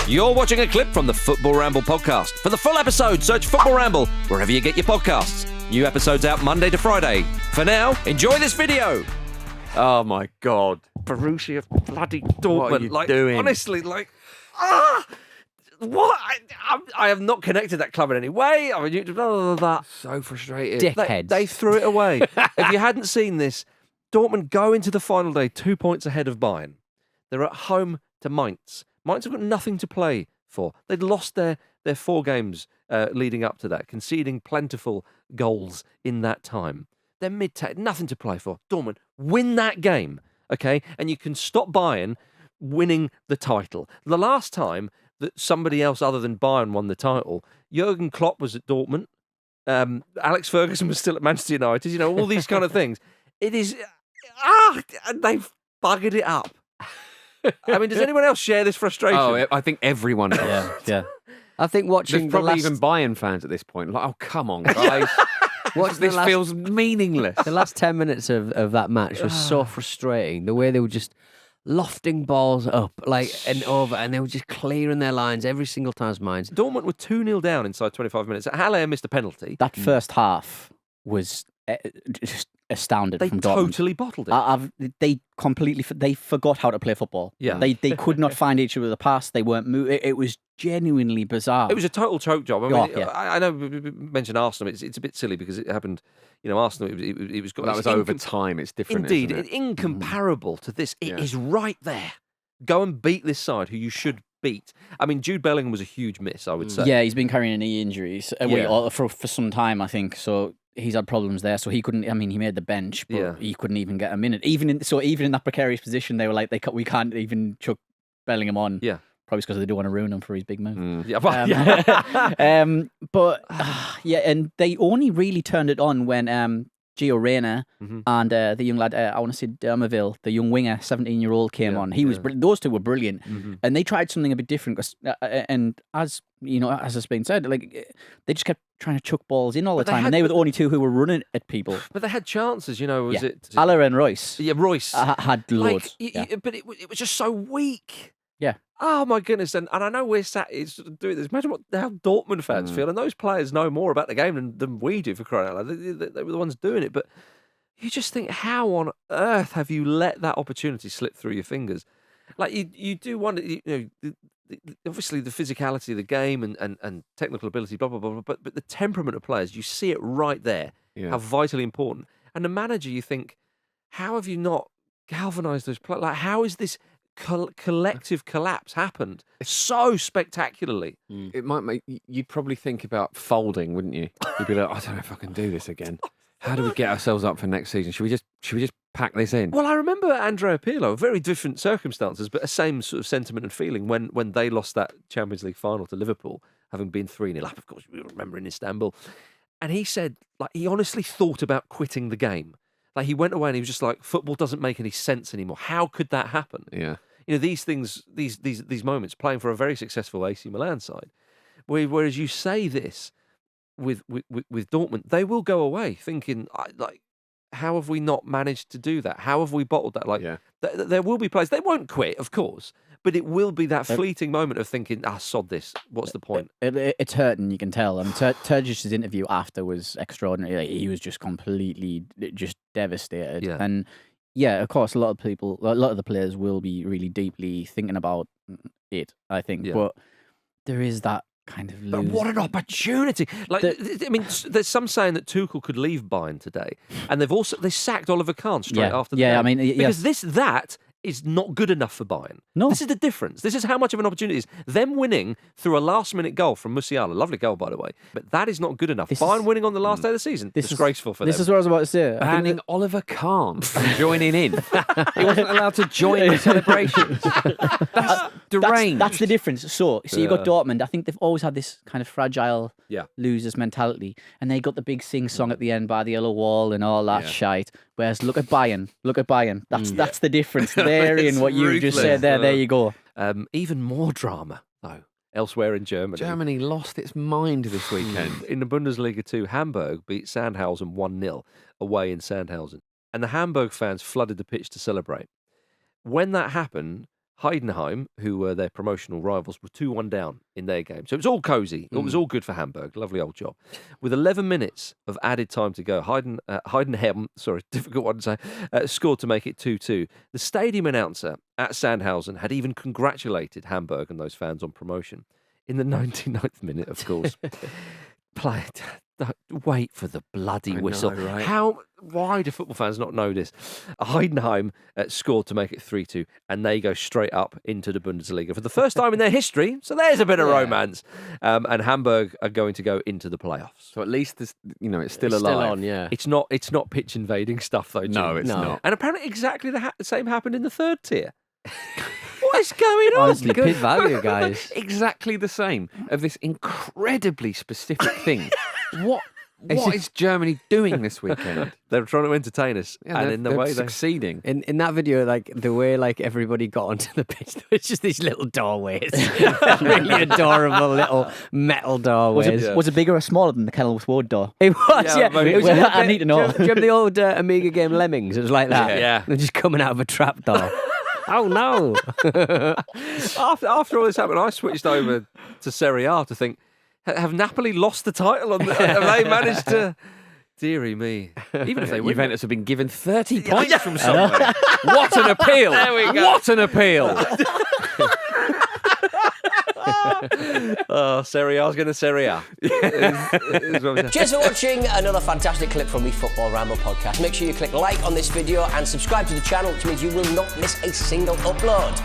You're watching a clip from the Football Ramble podcast. For the full episode, search Football Ramble wherever you get your podcasts. New episodes out Monday to Friday. For now, enjoy this video. Oh my God. Borussia bloody Dortmund. What are you doing? Honestly, what? I have not connected that club in any way. I mean, blah, blah, blah. So frustrated. Dickheads. They threw it away. If you hadn't seen this, Dortmund go into the final day 2 points ahead of Bayern. They're at home to Mainz. Mainz have got nothing to play for. They'd lost their 4 games leading up to that, conceding plentiful goals in that time. They're mid-table, nothing to play for. Dortmund win that game, okay? And you can stop Bayern winning the title. The last time that somebody else other than Bayern won the title, Jürgen Klopp was at Dortmund. Alex Ferguson was still at Manchester United. You know, all these kind of things. It is... they've buggered it up. I mean, does anyone else share this frustration? Oh, I think everyone does. Yeah. I think watching There's probably the last, even Bayern fans at this point. Like, oh, come on, guys. This feels meaningless. the last 10 minutes of that match was so frustrating. The way they were just lofting balls up and over, and they were just clearing their lines every single time as mines. Dortmund were 2-0 down inside 25 minutes. Haller missed a penalty. That first half was just astounded They from Dortmund. totally bottled it. They forgot how to play football. Yeah. They could not find each other with a pass. They weren't moving. It was genuinely bizarre. It was a total choke job. I mean, Yeah. I know we mentioned Arsenal. It's a bit silly because it happened. You know, Arsenal. It was That was over time. It's different. Indeed, isn't it? incomparable to this. It is Yeah. right there. Go and beat this side who you should beat. I mean, Jude Bellingham was a huge miss, I would say. Yeah, he's been carrying knee injuries for some time, I think. So he's had problems there. So he couldn't. I mean, he made the bench, but he couldn't even get a minute. Even in that precarious position, they were like, we can't even chuck Bellingham on. Yeah. Probably because they don't want to ruin him for his big move. Yeah, well, yeah. And they only really turned it on when Gio Reyna and the young lad, I want to say Dermaville, the young winger, 17-year-old, came on. He was those two were brilliant, and they tried something a bit different. And as you know, as has been said, they just kept trying to chuck balls in all the time, and they were the only two who were running at people. But they had chances, you know. Was it Haller and Royce? Yeah, Royce had loads. But it was just so weak. Yeah. Oh my goodness! And I know we're sat doing this. Imagine how Dortmund fans feel, and those players know more about the game than we do. For crying out loud, they were the ones doing it. But you just think, how on earth have you let that opportunity slip through your fingers? Like you do wonder. You know, obviously the physicality of the game and technical ability, blah blah blah. But the temperament of players, you see it right there. Yeah. How vitally important. And the manager, you think, how have you not galvanised those players? Like, how is this collective collapse happened so spectacularly? It might make you'd probably think about folding, wouldn't you? You'd be like, I don't know if I can do this again. How do we get ourselves up for next season? Should we just pack this in? Well, I remember Andrea Pirlo, very different circumstances, but the same sort of sentiment and feeling when they lost that Champions League final to Liverpool, having been 3-0 up, of course, we remember in Istanbul. And he said, he honestly thought about quitting the game. Like, he went away and he was just like, football doesn't make any sense anymore. How could that happen? Yeah. You know, these things, these moments, playing for a very successful AC Milan side, whereas you say this with Dortmund, they will go away thinking, how have we not managed to do that? How have we bottled that? There will be players, they won't quit, of course, but it will be that fleeting moment of thinking, sod this, what's the point? It's hurting, you can tell. I mean, Turgish's interview after was extraordinary. Like, he was just completely devastated. Yeah. And yeah, of course, a lot of the players will be really deeply thinking about it, I think. Yeah. But there is that kind of But what an opportunity! I mean, there's some saying that Tuchel could leave Bayern today, and they sacked Oliver Kahn straight after the game. I mean, because that is not good enough for Bayern. No. This is the difference. This is how much of an opportunity it is. Them winning through a last-minute goal from Musiala, lovely goal, by the way, but that is not good enough. Bayern winning on the last day of the season, disgraceful for them. This is what I was about to say. Banning Oliver Kahn from joining in. He wasn't allowed to join the celebrations. That's deranged. That's the difference. So you've got Dortmund. I think they've always had this kind of fragile losers mentality, and they got the big sing-song at the end by the yellow wall and all that shite. Whereas look at Bayern. That's the difference. There in what you just said there. There you go. Even more drama, though, elsewhere in Germany. Germany lost its mind this weekend. In the Bundesliga 2, Hamburg beat Sandhausen 1-0 away in Sandhausen. And the Hamburg fans flooded the pitch to celebrate. When that happened, Heidenheim, who were their promotional rivals, were 2-1 down in their game. So it was all cosy. It was all good for Hamburg. Lovely old job. With 11 minutes of added time to go, Heidenheim, sorry, difficult one to say, scored to make it 2-2. The stadium announcer at Sandhausen had even congratulated Hamburg and those fans on promotion. In the 99th minute, of course. Wait for the bloody whistle. know, right? Why do football fans not know this? Heidenheim scored to make it 3-2, and they go straight up into the Bundesliga for the first time in their history. So there's a bit of romance. And Hamburg are going to go into the playoffs. So at least this, it's still It's alive. still on, yeah. It's not pitch invading stuff though. Jim. No, it's No. not. And apparently exactly the same happened in the third tier. What is going on? Honestly, Good value, guys. Exactly the same of this incredibly specific thing. What is Germany doing this weekend? They're trying to entertain us, and in the they're way they succeeding. In that video, like the way like everybody got onto the pitch, it's just these little doorways, really adorable little metal doorways. Was it bigger or smaller than the Kenilworth Road door? It was, yeah. maybe It was it was. I need to know. Do you remember the old Amiga game Lemmings? It was like that. Yeah. They're just coming out of a trapdoor. Oh no! After all this happened, I switched over to Serie A to think, have Napoli lost the title? Have they managed to? Deary me. Even if they win. Juventus have been given 30 points from somewhere. What an appeal! There we go. What an appeal! Serie A's going to Serie A. Is what we say. Cheers for watching another fantastic clip from the Football Ramble podcast. Make sure you click like on this video and subscribe to the channel, which means you will not miss a single upload.